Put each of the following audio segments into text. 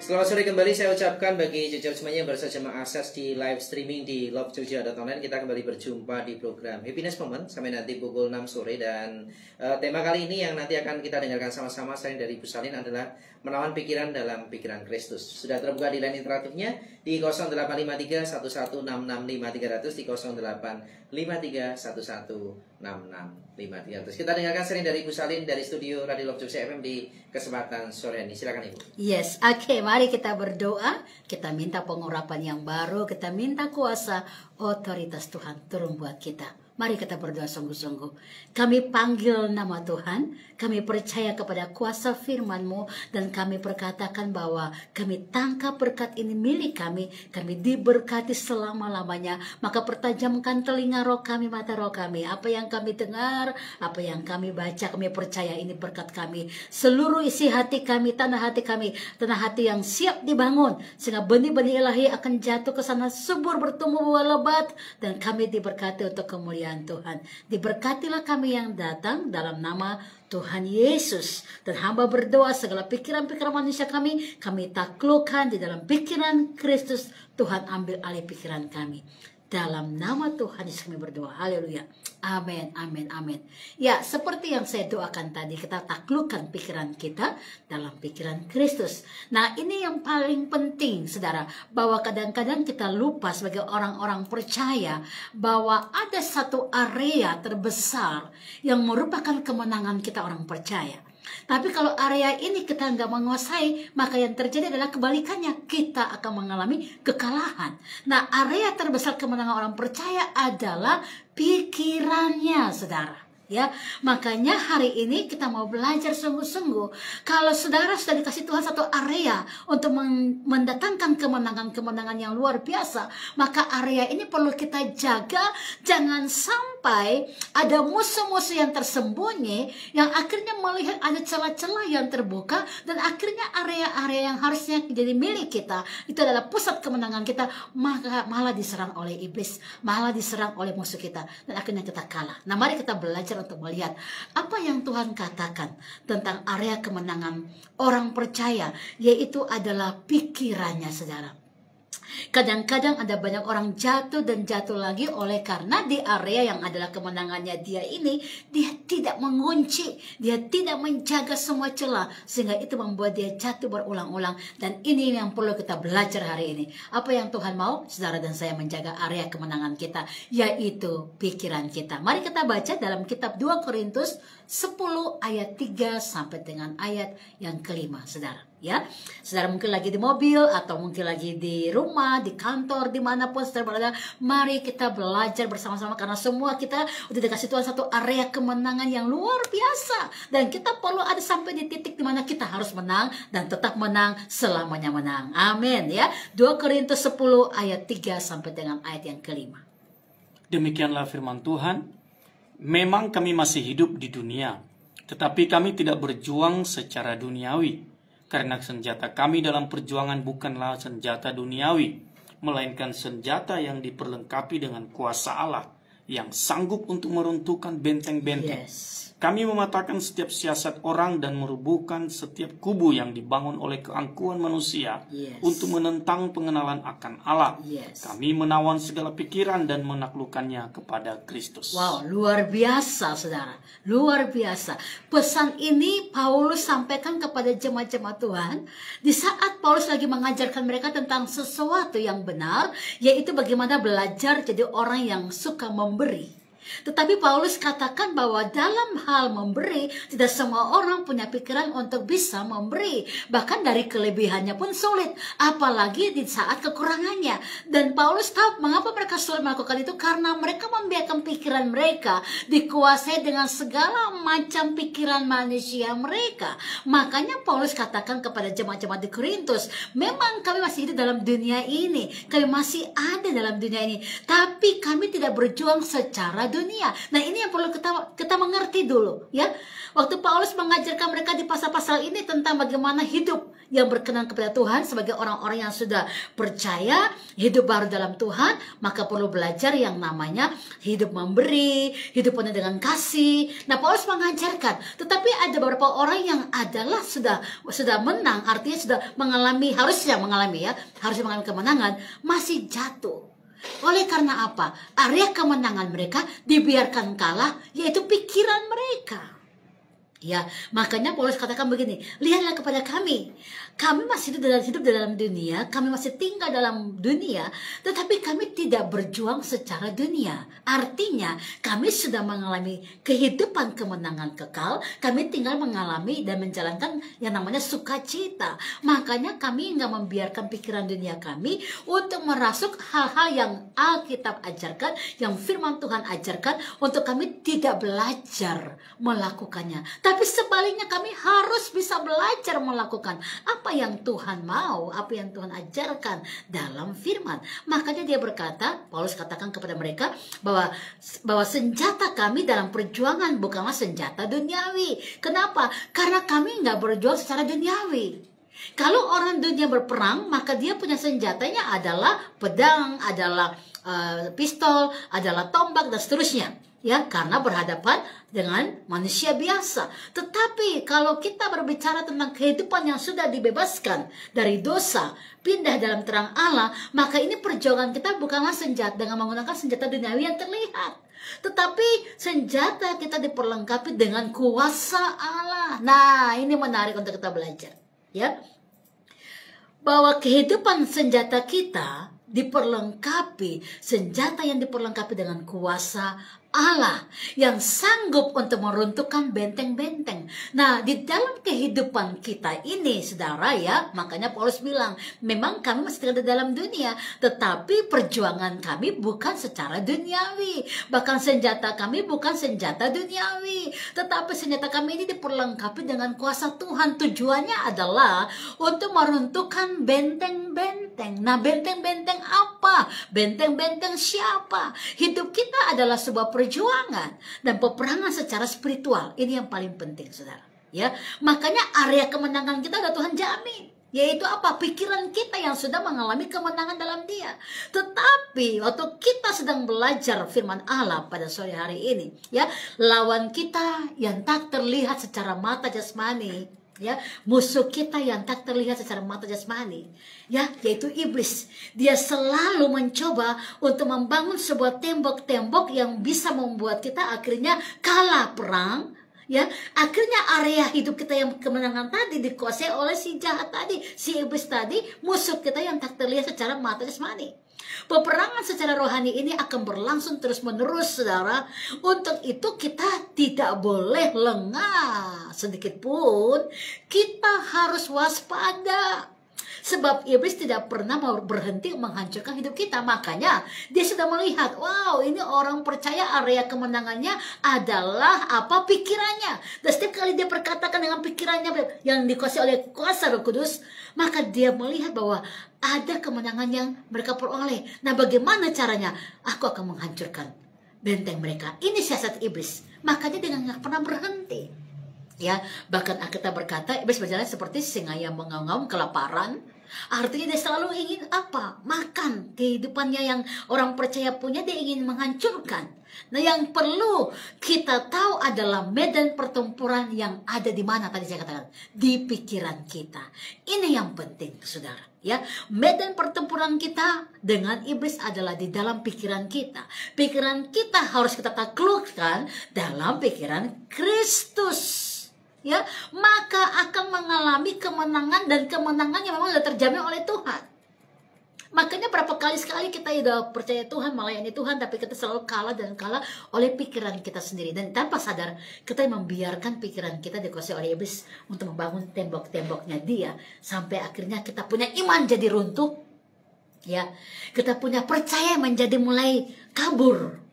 Selamat sore kembali saya ucapkan bagi jujur semuanya yang baru saja mengakses di live streaming di lovejogja.online. Kita kembali berjumpa di program Happiness Moment sampai nanti pukul 6 sore. Dan tema kali ini yang nanti akan kita dengarkan sama-sama selain dari Bu Salin adalah menawan pikiran dalam pikiran Kristus. Sudah terbuka di line interaktifnya di 0853 11665 300, di 0853 11665 300. Kita dengarkan sering dari Bu Salin dari studio Radio Love Jogja FM di kesempatan sore ini. Silakan Ibu. Yes, oke, mari kita berdoa. Kita minta pengurapan yang baru, kita minta kuasa otoritas Tuhan turun buat kita. Mari kita berdoa sungguh-sungguh. Kami panggil nama Tuhan, kami percaya kepada kuasa firman-Mu, dan kami perkatakan bahwa kami tangkap berkat ini milik kami diberkati selama-lamanya. Maka pertajamkan telinga roh kami, mata roh kami. Apa yang kami dengar, apa yang kami baca, kami percaya ini berkat kami. Seluruh isi hati kami, tanah hati yang siap dibangun, sehingga benih-benih ilahi akan jatuh ke sana, subur, bertumbuh, buah lebat, dan kami diberkati untuk kemuliaan Tuhan. Diberkatilah kami yang datang dalam nama Tuhan Yesus. Dan hamba berdoa segala pikiran-pikiran manusia kami taklukkan di dalam pikiran Kristus. Tuhan ambil alih pikiran kami. Dalam nama Tuhan Yesus kami berdoa. Haleluya. Amin, amin, amin. Ya, seperti yang saya doakan tadi, kita taklukkan pikiran kita dalam pikiran Kristus. Nah, ini yang paling penting, saudara, bahwa kadang-kadang kita lupa sebagai orang-orang percaya bahwa ada satu area terbesar yang merupakan kemenangan kita orang percaya. Tapi kalau area ini kita nggak menguasai, maka yang terjadi adalah kebalikannya, kita akan mengalami kekalahan. Nah, area terbesar kemenangan orang percaya adalah pikirannya, saudara. Ya, makanya hari ini kita mau belajar sungguh-sungguh. Kalau saudara sudah dikasih Tuhan satu area untuk mendatangkan kemenangan-kemenangan yang luar biasa, maka area ini perlu kita jaga. Jangan sampai ada musuh-musuh yang tersembunyi yang akhirnya melihat ada celah-celah yang terbuka, dan akhirnya area-area yang harusnya jadi milik kita, itu adalah pusat kemenangan kita, maka malah diserang oleh iblis, malah diserang oleh musuh kita, dan akhirnya kita kalah. Nah, mari kita belajar untuk melihat apa yang Tuhan katakan tentang area kemenangan orang percaya, yaitu adalah pikirannya, saudara. Kadang-kadang ada banyak orang jatuh dan jatuh lagi oleh karena di area yang adalah kemenangannya dia ini, dia tidak mengunci, dia tidak menjaga semua celah, sehingga itu membuat dia jatuh berulang-ulang. Dan ini yang perlu kita belajar hari ini. Apa yang Tuhan mau saudara dan saya menjaga area kemenangan kita, yaitu pikiran kita. Mari kita baca dalam kitab 2 Korintus 10 ayat 3 sampai dengan ayat yang kelima, saudara. Ya, saudara mungkin lagi di mobil atau mungkin lagi di rumah, di kantor, dimanapun saudara berada, mari kita belajar bersama-sama, karena semua kita udah dikasih Tuhan satu area kemenangan yang luar biasa, dan kita perlu ada sampai di titik dimana kita harus menang dan tetap menang, selamanya menang. Amin ya. 2 Korintus 10 ayat 3 sampai dengan ayat yang kelima. Demikianlah firman Tuhan. Memang kami masih hidup di dunia, tetapi kami tidak berjuang secara duniawi. Karena senjata kami dalam perjuangan bukanlah senjata duniawi, melainkan senjata yang diperlengkapi dengan kuasa Allah yang sanggup untuk meruntuhkan benteng-benteng. Yes. Kami mematahkan setiap siasat orang dan merubuhkan setiap kubu yang dibangun oleh keangkuhan manusia. Yes. Untuk menentang pengenalan akan Allah. Yes. Kami menawan segala pikiran dan menaklukkannya kepada Kristus. Wow, luar biasa, saudara. Luar biasa. Pesan ini Paulus sampaikan kepada jemaat-jemaat Tuhan di saat Paulus lagi mengajarkan mereka tentang sesuatu yang benar, yaitu bagaimana belajar jadi orang yang suka memberi. Tetapi Paulus katakan bahwa dalam hal memberi, tidak semua orang punya pikiran untuk bisa memberi. Bahkan dari kelebihannya pun sulit, apalagi di saat kekurangannya. Dan Paulus tahu mengapa mereka sulit melakukan itu, karena mereka membiarkan pikiran mereka dikuasai dengan segala macam pikiran manusia mereka. Makanya Paulus katakan kepada jemaat-jemaat di Korintus, memang kami masih hidup dalam dunia ini, kami masih ada dalam dunia ini, tapi kami tidak berjuang secara dunia. Nah, ini yang perlu kita mengerti dulu, ya. Waktu Paulus mengajarkan mereka di pasal-pasal ini tentang bagaimana hidup yang berkenan kepada Tuhan sebagai orang-orang yang sudah percaya, hidup baru dalam Tuhan, maka perlu belajar yang namanya hidup memberi, hidup penuh dengan kasih. Nah, Paulus mengajarkan, tetapi ada beberapa orang yang adalah sudah menang, artinya sudah harusnya mengalami kemenangan, masih jatuh. Oleh karena apa? Area kemenangan mereka dibiarkan kalah, yaitu pikiran mereka. Ya, makanya Paulus katakan begini, lihatlah kepada kami. Kami masih hidup dalam dunia, kami masih tinggal dalam dunia, tetapi kami tidak berjuang secara dunia. Artinya, kami sudah mengalami kehidupan kemenangan kekal, kami tinggal mengalami dan menjalankan yang namanya sukacita. Makanya kami nggak membiarkan pikiran dunia kami untuk merasuk hal-hal yang Alkitab ajarkan, yang firman Tuhan ajarkan, untuk kami tidak belajar melakukannya. Tapi sebaliknya kami harus bisa belajar melakukan apa yang Tuhan mau, apa yang Tuhan ajarkan dalam firman. Makanya dia berkata, Paulus katakan kepada mereka bahwa senjata kami dalam perjuangan bukanlah senjata duniawi. Kenapa? Karena kami nggak berjuang secara duniawi. Kalau orang dunia berperang, maka dia punya senjatanya adalah pedang, adalah pistol, adalah tombak, dan seterusnya. Ya, karena berhadapan dengan manusia biasa. Tetapi kalau kita berbicara tentang kehidupan yang sudah dibebaskan dari dosa, pindah dalam terang Allah, maka ini perjuangan kita bukanlah senjata dengan menggunakan senjata duniawi yang terlihat, tetapi senjata kita diperlengkapi dengan kuasa Allah. Nah, ini menarik untuk kita belajar, ya. Bahwa kehidupan senjata kita diperlengkapi, senjata yang diperlengkapi dengan kuasa Allah yang sanggup untuk meruntuhkan benteng-benteng. Nah, di dalam kehidupan kita ini, saudara, ya, makanya Paulus bilang, memang kami masih ada dalam dunia, tetapi perjuangan kami bukan secara duniawi. Bahkan senjata kami bukan senjata duniawi, tetapi senjata kami ini diperlengkapi dengan kuasa Tuhan. Tujuannya adalah untuk meruntuhkan benteng-benteng. Nah, benteng-benteng apa? Benteng-benteng siapa? Hidup kita adalah sebuah perjuangan dan peperangan secara spiritual. Ini yang paling penting, saudara. Ya, makanya area kemenangan kita ada Tuhan jamin. Yaitu apa? Pikiran kita yang sudah mengalami kemenangan dalam Dia. Tetapi waktu kita sedang belajar firman Allah pada sore hari ini, ya, lawan kita yang tak terlihat secara mata jasmani, ya, musuh kita yang tak terlihat secara mata jasmani, ya, yaitu iblis. Dia selalu mencoba untuk membangun sebuah tembok-tembok yang bisa membuat kita akhirnya kalah perang, ya. Akhirnya area hidup kita yang kemenangan tadi dikuasai oleh si jahat tadi, si iblis tadi, musuh kita yang tak terlihat secara mata jasmani. Peperangan secara rohani ini akan berlangsung terus-menerus, saudara. Untuk itu kita tidak boleh lengah sedikit pun. Kita harus waspada. Sebab iblis tidak pernah mau berhenti menghancurkan hidup kita. Makanya dia sudah melihat, wow, ini orang percaya area kemenangannya adalah apa? Pikirannya. Dan setiap kali dia perkatakan dengan pikirannya yang dikuasai oleh kuasa Roh Kudus, maka dia melihat bahwa ada kemenangan yang mereka peroleh. Nah, bagaimana caranya? Aku akan menghancurkan benteng mereka. Ini siasat iblis. Makanya dia nggak pernah berhenti. Ya, bahkan kita berkata iblis berjalan seperti singa yang mengaum-ngaum kelaparan. Artinya dia selalu ingin apa? Makan. Kehidupannya yang orang percaya punya, dia ingin menghancurkan. Nah, yang perlu kita tahu adalah medan pertempuran yang ada di mana tadi saya katakan, di pikiran kita. Ini yang penting, saudara. Ya, medan pertempuran kita dengan iblis adalah di dalam pikiran kita. Pikiran kita harus kita taklukkan dalam pikiran Kristus. Ya, maka akan mengalami kemenangan, dan kemenangan yang memang sudah terjamin oleh Tuhan. Makanya berapa kali sekali kita sudah percaya Tuhan, melayani Tuhan, tapi kita selalu kalah dan kalah oleh pikiran kita sendiri. Dan tanpa sadar kita membiarkan pikiran kita dikuasai oleh iblis untuk membangun tembok-temboknya dia, sampai akhirnya kita punya iman jadi runtuh. Ya, kita punya percaya menjadi mulai kabur.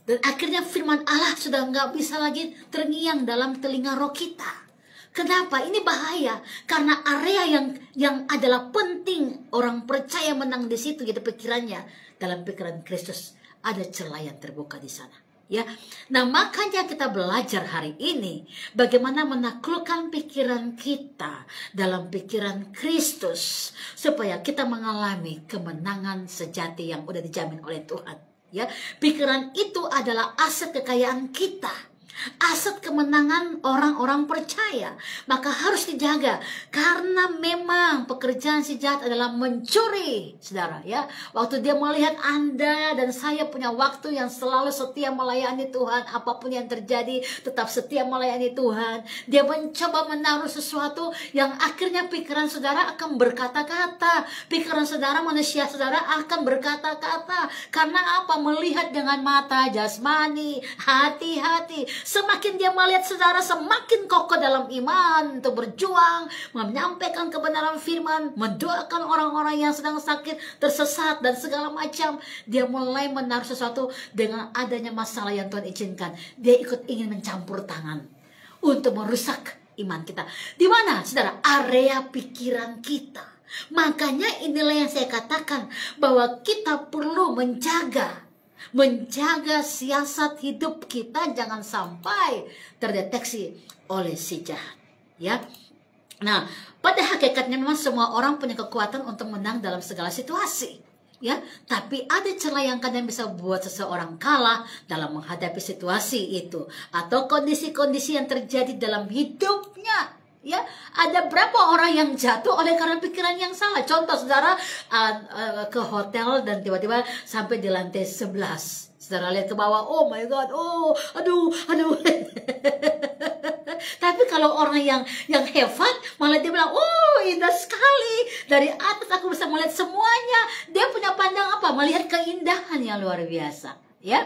Dan akhirnya firman Allah sudah nggak bisa lagi terngiang dalam telinga roh kita. Kenapa? Ini bahaya. Karena area yang adalah penting orang percaya menang di situ, gitu pikirannya. Dalam pikiran Kristus ada celah yang terbuka di sana. Ya, nah makanya kita belajar hari ini bagaimana menaklukkan pikiran kita dalam pikiran Kristus supaya kita mengalami kemenangan sejati yang udah dijamin oleh Tuhan. Ya, pikiran itu adalah aset kekayaan kita. Aset kemenangan orang-orang percaya, maka harus dijaga karena memang pekerjaan si jahat adalah mencuri, saudara. Ya, waktu dia melihat Anda dan saya punya waktu yang selalu setia melayani Tuhan, apapun yang terjadi tetap setia melayani Tuhan, dia mencoba menaruh sesuatu yang akhirnya pikiran saudara akan berkata-kata, pikiran saudara, manusia saudara akan berkata-kata. Karena apa? Melihat dengan mata jasmani, hati-hati. Semakin dia melihat saudara semakin kokoh dalam iman untuk berjuang, menyampaikan kebenaran firman, mendoakan orang-orang yang sedang sakit, tersesat dan segala macam. Dia mulai menaruh sesuatu dengan adanya masalah yang Tuhan izinkan. Dia ingin mencampur tangan untuk merusak iman kita. Di mana, saudara? Area pikiran kita. Makanya inilah yang saya katakan bahwa kita perlu menjaga siasat hidup kita jangan sampai terdeteksi oleh si jahat, ya. Nah, pada hakikatnya memang semua orang punya kekuatan untuk menang dalam segala situasi, ya. Tapi ada celah yang kadang bisa buat seseorang kalah dalam menghadapi situasi itu atau kondisi-kondisi yang terjadi dalam hidupnya. Ya, ada berapa orang yang jatuh oleh karena pikiran yang salah. Contoh, saudara ke hotel dan tiba-tiba sampai di lantai 11. Saudara lihat ke bawah, oh my God, oh, aduh. Tapi kalau orang yang hebat, malah dia bilang, oh indah sekali. Dari atas aku bisa melihat semuanya. Dia punya pandang apa? Melihat keindahan yang luar biasa, ya.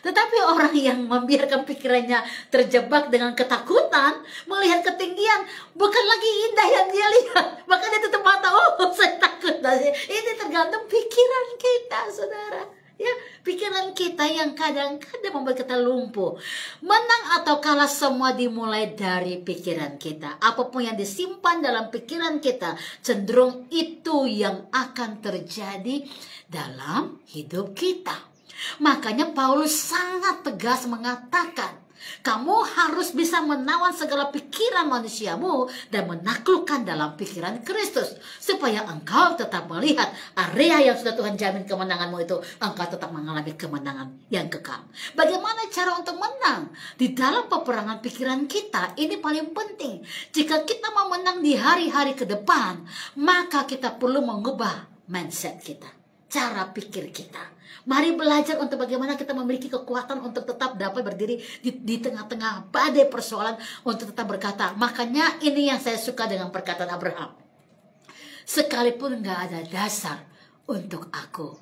Tetapi orang yang membiarkan pikirannya terjebak dengan ketakutan, melihat ketinggian, bukan lagi indah yang dia lihat. Maka dia tutup mata, oh saya takut. Ini tergantung pikiran kita, saudara. Ya, pikiran kita yang kadang-kadang membuat kita lumpuh. Menang atau kalah semua dimulai dari pikiran kita. Apapun yang disimpan dalam pikiran kita, cenderung itu yang akan terjadi dalam hidup kita. Makanya Paulus sangat tegas mengatakan, kamu harus bisa menawan segala pikiran manusiamu dan menaklukkan dalam pikiran Kristus, supaya engkau tetap melihat area yang sudah Tuhan jamin kemenanganmu itu, engkau tetap mengalami kemenangan yang kekal. Bagaimana cara untuk menang di dalam peperangan pikiran kita? Ini paling penting. Jika kita mau menang di hari-hari ke depan, maka kita perlu mengubah mindset kita, cara pikir kita. Mari belajar untuk bagaimana kita memiliki kekuatan untuk tetap dapat berdiri di tengah-tengah badai persoalan, untuk tetap berkata. Makanya ini yang saya suka dengan perkataan Abraham. Sekalipun gak ada dasar untuk aku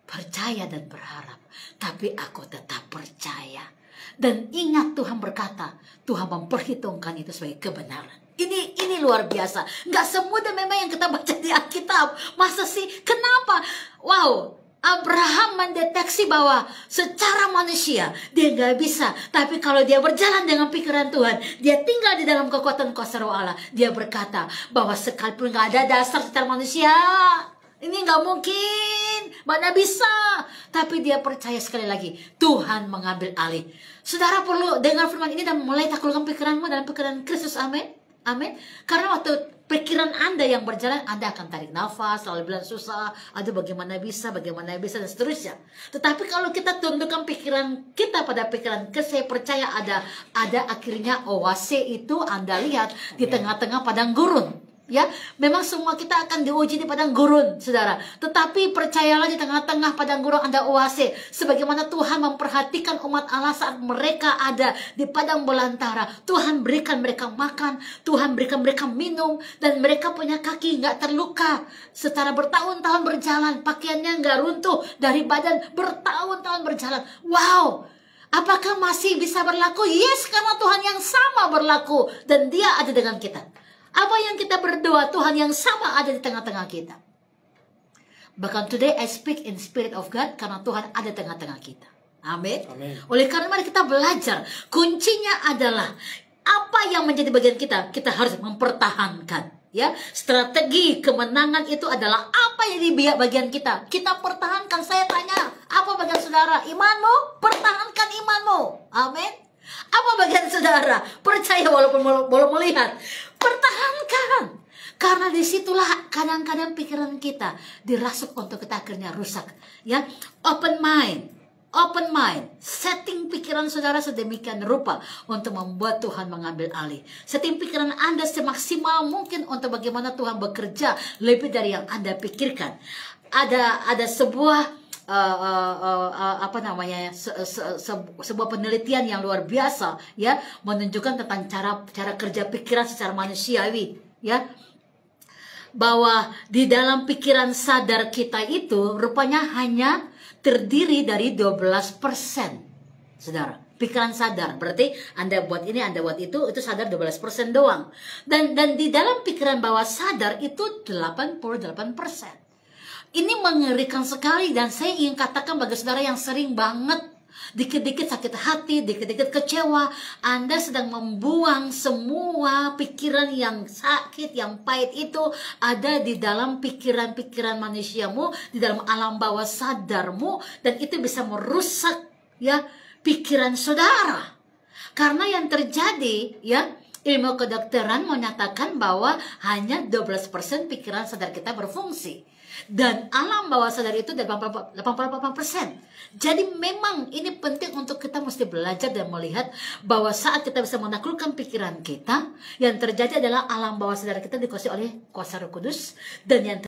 percaya dan berharap, tapi aku tetap percaya. Dan ingat, Tuhan berkata, Tuhan memperhitungkan itu sebagai kebenaran. Ini luar biasa. Gak semudah memang yang kita baca di Alkitab. Masa sih? Kenapa? Wow, Abraham mendeteksi bahwa secara manusia dia gak bisa. Tapi kalau dia berjalan dengan pikiran Tuhan, dia tinggal di dalam kekuatan kuasa roh Allah, dia berkata bahwa sekalipun gak ada dasar secara manusia, ini gak mungkin, mana bisa. Tapi dia percaya, sekali lagi, Tuhan mengambil alih. Saudara perlu dengar firman ini dan mulai taklukkan pikiranmu dalam pikiran Kristus. Amin. Amin. Karena waktu pikiran Anda yang berjalan, Anda akan tarik nafas, selalu bilang susah, aduh bagaimana bisa, dan seterusnya. Tetapi kalau kita tundukkan pikiran kita pada pikiran saya percaya ada akhirnya oase itu Anda lihat di tengah-tengah padang gurun. Ya, memang semua kita akan diuji di padang gurun, saudara. Tetapi percayalah, di tengah-tengah padang gurun ada oase. Sebagaimana Tuhan memperhatikan umat Allah saat mereka ada di padang belantara. Tuhan berikan mereka makan, Tuhan berikan mereka minum, dan mereka punya kaki nggak terluka. Secara bertahun-tahun berjalan, pakaiannya nggak runtuh dari badan, bertahun-tahun berjalan. Wow! Apakah masih bisa berlaku? Yes, karena Tuhan yang sama berlaku dan Dia ada dengan kita. Apa yang kita berdoa, Tuhan yang sama ada di tengah-tengah kita. Bahkan today I speak in spirit of God, karena Tuhan ada di tengah-tengah kita. Amin. Oleh karena mari kita belajar. Kuncinya adalah apa yang menjadi bagian kita, kita harus mempertahankan. Ya, strategi kemenangan itu adalah apa yang di bagian kita. Kita pertahankan. Saya tanya, apa bagian saudara? Imanmu? Pertahankan imanmu. Amin. Apa bagian saudara? Percaya walaupun belum melihat. Pertahankan. Karena disitulah kadang-kadang pikiran kita dirasuk untuk kita akhirnya rusak. Ya, open mind. Open mind, setting pikiran saudara sedemikian rupa untuk membuat Tuhan mengambil alih. Setting pikiran Anda semaksimal mungkin untuk bagaimana Tuhan bekerja lebih dari yang Anda pikirkan. Ada sebuah sebuah penelitian yang luar biasa, ya, menunjukkan tentang cara kerja pikiran secara manusiawi, ya, bahwa di dalam pikiran sadar kita itu rupanya hanya terdiri dari 12%. Saudara, pikiran sadar berarti Anda buat ini, Anda buat itu sadar 12% doang. Dan di dalam pikiran bawah sadar itu 88%. Ini mengerikan sekali, dan saya ingin katakan bagi saudara yang sering banget dikit-dikit sakit hati, dikit-dikit kecewa, Anda sedang membuang semua pikiran yang sakit, yang pahit itu ada di dalam pikiran-pikiran manusiamu, di dalam alam bawah sadarmu, dan itu bisa merusak, ya, pikiran saudara. Karena yang terjadi, ya, ilmu kedokteran menyatakan bahwa hanya 12% pikiran sadar kita berfungsi. Dan alam bawah sadar itu 88%. Jadi memang ini penting untuk kita mesti belajar dan melihat bahwa saat kita bisa menaklukkan pikiran kita, yang terjadi adalah alam bawah sadar kita dikuasai oleh kuasa Roh Kudus, dan yang